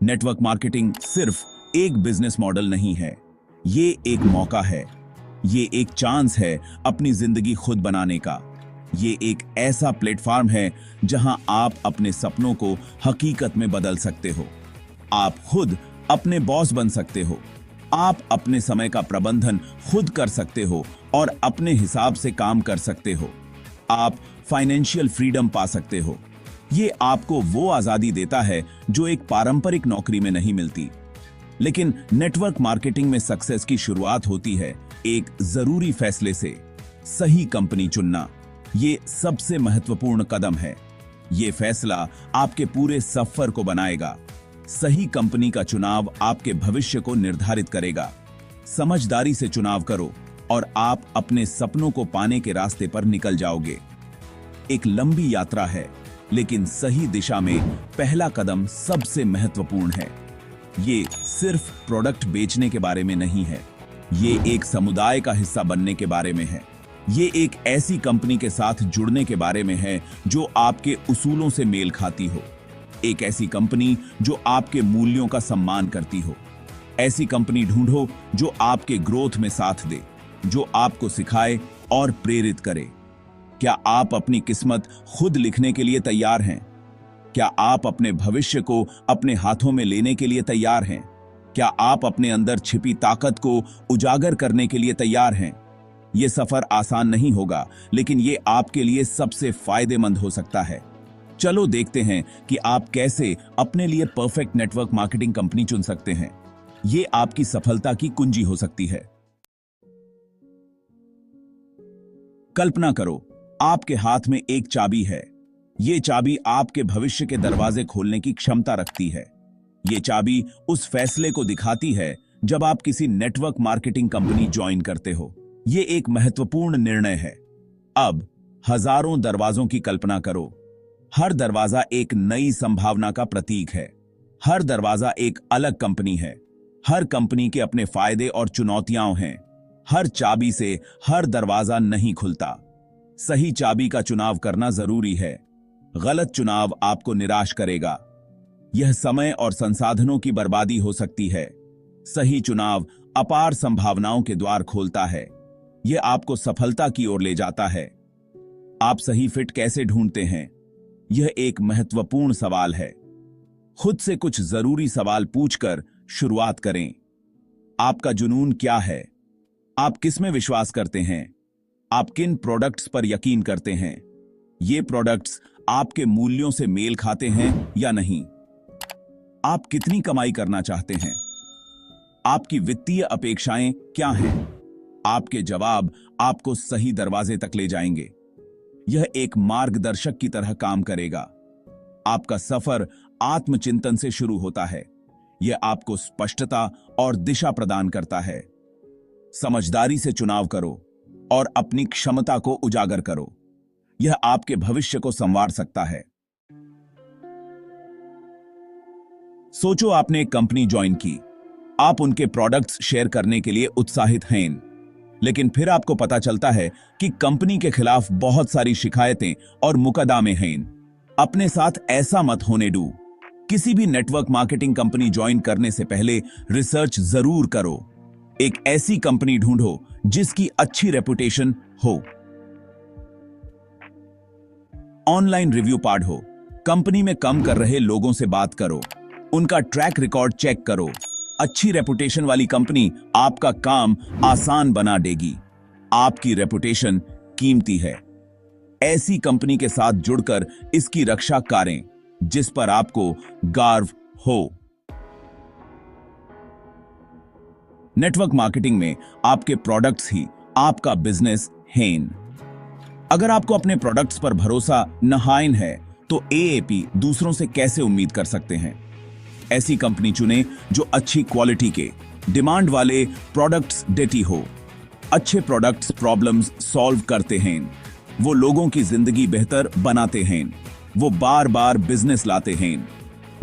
Network marketing सिर्फ एक business model नहीं है, ये एक मौका है, ये एक चांस है अपनी जिंदगी खुद बनाने का। ये एक ऐसा प्लेटफॉर्म है जहां आप अपने सपनों को हकीकत में बदल सकते हो। आप खुद अपने बॉस बन सकते हो, आप अपने समय का प्रबंधन खुद कर सकते हो और अपने हिसाब से काम कर सकते हो। आप फाइनेंशियल फ्रीडम पा सकते हो। ये आपको वो आजादी देता है जो एक पारंपरिक नौकरी में नहीं मिलती। लेकिन नेटवर्क मार्केटिंग में सक्सेस की शुरुआत होती है एक जरूरी फैसले से, सही कंपनी चुनना। ये सबसे महत्वपूर्ण कदम है। ये फैसला आपके पूरे सफर को बनाएगा। सही कंपनी का चुनाव आपके भविष्य को निर्धारित करेगा। समझदारी से चुनाव करो और आप अपने सपनों को पाने के रास्ते पर निकल जाओगे। एक लंबी यात्रा है, लेकिन सही दिशा में पहला कदम सबसे महत्वपूर्ण है। ये सिर्फ प्रोडक्ट बेचने के बारे में नहीं है, ये एक समुदाय का हिस्सा बनने के बारे में है। ये एक ऐसी कंपनी के साथ जुड़ने के बारे में है जो आपके उसूलों से मेल खाती हो। एक ऐसी कंपनी जो आपके मूल्यों का सम्मान करती हो। ऐसी कंपनी ढूंढो जो आपके ग्रोथ में साथ दे, जो आपको सिखाए और प्रेरित करे। क्या आप अपनी किस्मत खुद लिखने के लिए तैयार हैं? क्या आप अपने भविष्य को अपने हाथों में लेने के लिए तैयार हैं? क्या आप अपने अंदर छिपी ताकत को उजागर करने के लिए तैयार हैं? यह सफर आसान नहीं होगा, लेकिन यह आपके लिए सबसे फायदेमंद हो सकता है। चलो देखते हैं कि आप कैसे अपने लिए परफेक्ट नेटवर्क मार्केटिंग कंपनी चुन सकते हैं। यह आपकी सफलता की कुंजी हो सकती है। कल्पना करो, आपके हाथ में एक चाबी है। यह चाबी आपके भविष्य के दरवाजे खोलने की क्षमता रखती है। यह चाबी उस फैसले को दिखाती है जब आप किसी नेटवर्क मार्केटिंग कंपनी ज्वाइन करते हो। यह एक महत्वपूर्ण निर्णय है। अब हजारों दरवाजों की कल्पना करो। हर दरवाजा एक नई संभावना का प्रतीक है। हर दरवाजा एक अलग कंपनी है। हर कंपनी के अपने फायदे और चुनौतियां हैं। हर चाबी से हर दरवाजा नहीं खुलता। सही चाबी का चुनाव करना जरूरी है। गलत चुनाव आपको निराश करेगा। यह समय और संसाधनों की बर्बादी हो सकती है। सही चुनाव अपार संभावनाओं के द्वार खोलता है। यह आपको सफलता की ओर ले जाता है। आप सही फिट कैसे ढूंढते हैं? यह एक महत्वपूर्ण सवाल है। खुद से कुछ जरूरी सवाल पूछकर शुरुआत करें। आपका जुनून क्या है? आप किस में विश्वास करते हैं? आप किन प्रोडक्ट्स पर यकीन करते हैं? ये प्रोडक्ट्स आपके मूल्यों से मेल खाते हैं या नहीं? आप कितनी कमाई करना चाहते हैं? आपकी वित्तीय अपेक्षाएं क्या हैं? आपके जवाब आपको सही दरवाजे तक ले जाएंगे। यह एक मार्गदर्शक की तरह काम करेगा। आपका सफर आत्मचिंतन से शुरू होता है। यह आपको स्पष्टता और दिशा प्रदान करता है। समझदारी से चुनाव करो और अपनी क्षमता को उजागर करो। यह आपके भविष्य को संवार सकता है। सोचो, आपने एक कंपनी ज्वाइन की। आप उनके प्रोडक्ट्स शेयर करने के लिए उत्साहित हैं, लेकिन फिर आपको पता चलता है कि कंपनी के खिलाफ बहुत सारी शिकायतें और मुकदमे हैं। अपने साथ ऐसा मत होने दो। किसी भी नेटवर्क मार्केटिंग कंपनी ज्वाइन करने से पहले रिसर्च जरूर करो। एक ऐसी कंपनी ढूंढो जिसकी अच्छी रेपुटेशन हो। ऑनलाइन रिव्यू पढ़ो। कंपनी में काम कर रहे लोगों से बात करो। उनका ट्रैक रिकॉर्ड चेक करो। अच्छी रेपुटेशन वाली कंपनी आपका काम आसान बना देगी। आपकी रेपुटेशन कीमती है। ऐसी कंपनी के साथ जुड़कर इसकी रक्षा करें जिस पर आपको गर्व हो। नेटवर्क मार्केटिंग में आपके प्रोडक्ट्स ही आपका बिजनेस हैं। अगर आपको अपने प्रोडक्ट्स पर भरोसा नहीं है तो एएपी दूसरों से कैसे उम्मीद कर सकते हैं? ऐसी कंपनी चुनें जो अच्छी क्वालिटी के, डिमांड वाले प्रोडक्ट्स देती हो। अच्छे प्रोडक्ट्स प्रॉब्लम्स सॉल्व करते हैं। वो लोगों की जिंदगी बेहतर बनाते हैं। वो बार बार बिजनेस लाते हैं।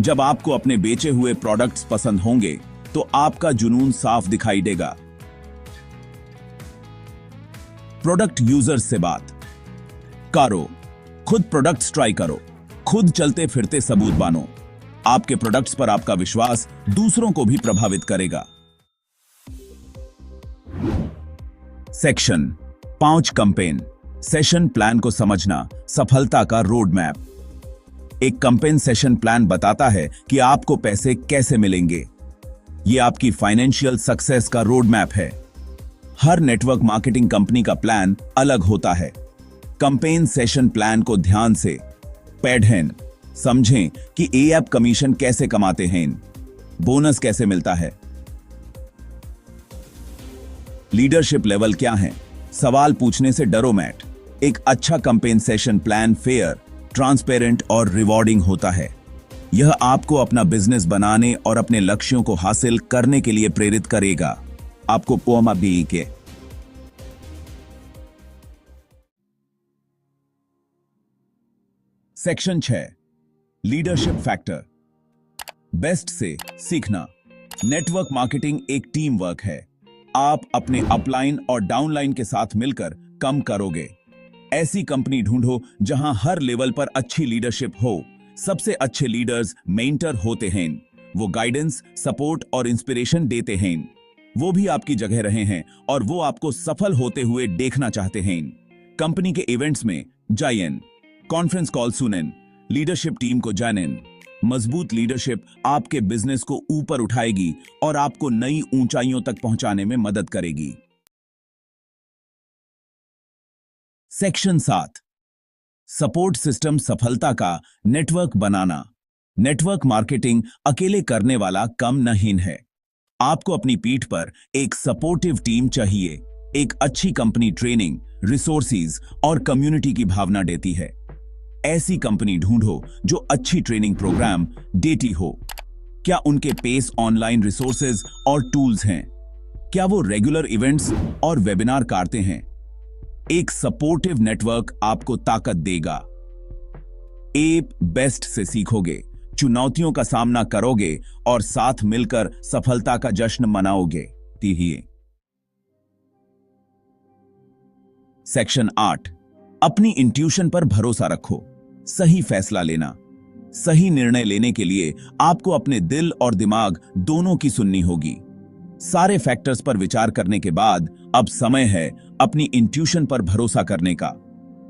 जब आपको अपने बेचे हुए प्रोडक्ट्स पसंद होंगे तो आपका जुनून साफ दिखाई देगा। प्रोडक्ट यूजर्स से बात करो। खुद प्रोडक्ट्स ट्राई करो। खुद चलते फिरते सबूत बनो। आपके प्रोडक्ट्स पर आपका विश्वास दूसरों को भी प्रभावित करेगा। सेक्शन 5 कैंपेन सेशन प्लान को समझना, सफलता का रोड मैप। एक कैंपेन सेशन प्लान बताता है कि आपको पैसे कैसे मिलेंगे। यह आपकी फाइनेंशियल सक्सेस का रोड मैप है। हर नेटवर्क मार्केटिंग कंपनी का प्लान अलग होता है। कैंपेन सेशन प्लान को ध्यान से पढ़ें, समझें कि एएप कमीशन कैसे कमाते हैं, बोनस कैसे मिलता है, लीडरशिप लेवल क्या है। सवाल पूछने से डरो मत। एक अच्छा campaign session plan fair, transparent और रिवॉर्डिंग होता है। यह आपको अपना बिजनेस बनाने और अपने लक्ष्यों को हासिल करने के लिए प्रेरित करेगा। आपको पोमा बी के सेक्शन 6 लीडरशिप फैक्टर बेस्ट से सीखना। नेटवर्क मार्केटिंग एक टीम वर्क है। आप अपने अपलाइन और डाउनलाइन के साथ मिलकर कम करोगे। ऐसी कंपनी ढूंढो जहां हर लेवल पर अच्छी लीडरशिप हो। सबसे अच्छे लीडर्स मेंटर होते हैं। वो गाइडेंस, सपोर्ट और इंस्पिरेशन देते हैं। वो भी आपकी जगह रहे हैं और वो आपको सफल होते हुए देखना चाहते हैं। कंपनी के इवेंट्स में जाइए, कॉन्फ्रेंस कॉल सुनें, लीडरशिप टीम को जानें। मजबूत लीडरशिप आपके बिजनेस को ऊपर उठाएगी और आपको नई ऊंचाइयों तक पहुंचाने में मदद करेगी। सेक्शन 7 सपोर्ट सिस्टम सफलता का नेटवर्क बनाना। नेटवर्क मार्केटिंग अकेले करने वाला कम नहीं है। आपको अपनी पीठ पर एक सपोर्टिव टीम चाहिए। एक अच्छी कंपनी ट्रेनिंग, रिसोर्सेज और कम्युनिटी की भावना देती है। ऐसी कंपनी ढूंढो जो अच्छी ट्रेनिंग प्रोग्राम देती हो। क्या उनके पेस ऑनलाइन रिसोर्सेज और टूल्स हैं? क्या वो रेगुलर इवेंट्स और वेबिनार करते हैं? एक सपोर्टिव नेटवर्क आपको ताकत देगा। एप बेस्ट से सीखोगे, चुनौतियों का सामना करोगे और साथ मिलकर सफलता का जश्न मनाओगे। सेक्शन 8 अपनी इंट्यूशन पर भरोसा रखो। सही फैसला लेना। सही निर्णय लेने के लिए आपको अपने दिल और दिमाग दोनों की सुननी होगी। सारे फैक्टर्स पर विचार करने के बाद अब समय है अपनी इंट्यूशन पर भरोसा करने का।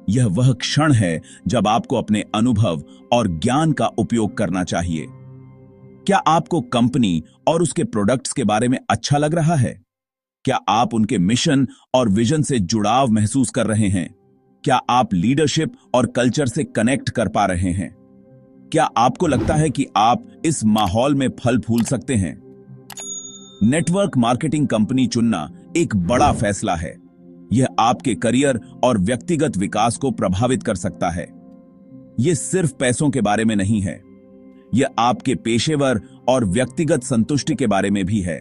यह वह क्षण है जब आपको अपने अनुभव और ज्ञान का उपयोग करना चाहिए। क्या आपको कंपनी और उसके प्रोडक्ट्स के बारे में अच्छा लग रहा है? क्या आप उनके मिशन और विजन से जुड़ाव महसूस कर रहे हैं? क्या आप लीडरशिप और कल्चर से कनेक्ट कर पा रहे हैं? क्या आपको लगता है कि आप इस माहौल में फल फूल सकते हैं? नेटवर्क मार्केटिंग कंपनी चुनना एक बड़ा फैसला है। यह आपके करियर और व्यक्तिगत विकास को प्रभावित कर सकता है। यह सिर्फ पैसों के बारे में नहीं है, यह आपके पेशेवर और व्यक्तिगत संतुष्टि के बारे में भी है।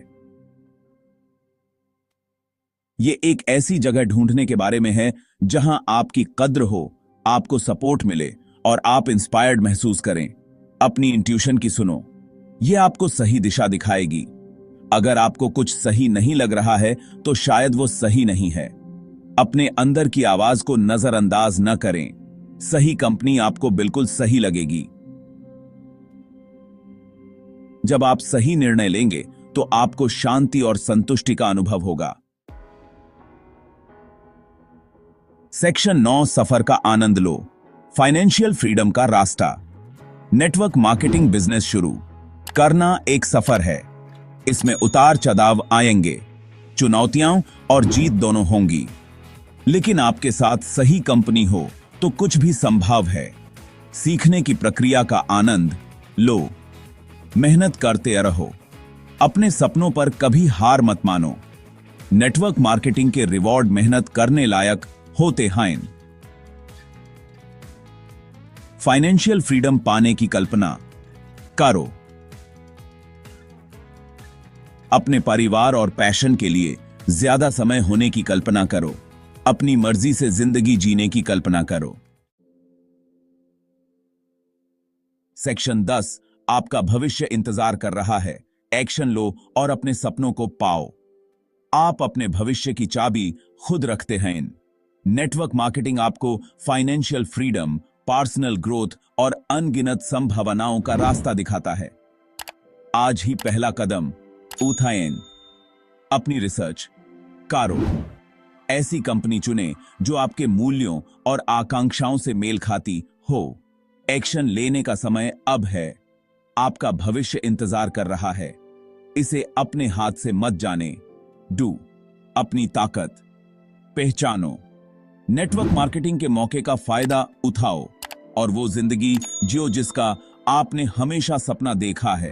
यह एक ऐसी जगह ढूंढने के बारे में है जहां आपकी कद्र हो, आपको सपोर्ट मिले और आप इंस्पायर्ड महसूस करें। अपनी इंट्यूशन की सुनो, यह आपको सही दिशा दिखाएगी। अगर आपको कुछ सही नहीं लग रहा है तो शायद वो सही नहीं है। अपने अंदर की आवाज को नजरअंदाज न करें। सही कंपनी आपको बिल्कुल सही लगेगी। जब आप सही निर्णय लेंगे तो आपको शांति और संतुष्टि का अनुभव होगा। सेक्शन 9 सफर का आनंद लो। फाइनेंशियल फ्रीडम का रास्ता। नेटवर्क मार्केटिंग बिजनेस शुरू करना एक सफर है। इसमें उतार चढ़ाव आएंगे, चुनौतियां और जीत दोनों होंगी। लेकिन आपके साथ सही कंपनी हो तो कुछ भी संभव है। सीखने की प्रक्रिया का आनंद लो। मेहनत करते रहो। अपने सपनों पर कभी हार मत मानो। नेटवर्क मार्केटिंग के रिवॉर्ड मेहनत करने लायक होते हैं। फाइनेंशियल फ्रीडम पाने की कल्पना करो। अपने परिवार और पैशन के लिए ज्यादा समय होने की कल्पना करो। अपनी मर्जी से जिंदगी जीने की कल्पना करो। सेक्शन 10 आपका भविष्य इंतजार कर रहा है। एक्शन लो और अपने सपनों को पाओ। आप अपने भविष्य की चाबी खुद रखते हैं। नेटवर्क मार्केटिंग आपको फाइनेंशियल फ्रीडम, पर्सनल ग्रोथ और अनगिनत संभावनाओं का रास्ता दिखाता है। आज ही पहला कदम उठाएं। अपनी रिसर्च करो। ऐसी कंपनी चुनें जो आपके मूल्यों और आकांक्षाओं से मेल खाती हो। एक्शन लेने का समय अब है। आपका भविष्य इंतजार कर रहा है। इसे अपने हाथ से मत जाने। डू अपनी ताकत पहचानो। नेटवर्क मार्केटिंग के मौके का फायदा उठाओ और वो जिंदगी जियो जिसका आपने हमेशा सपना देखा है।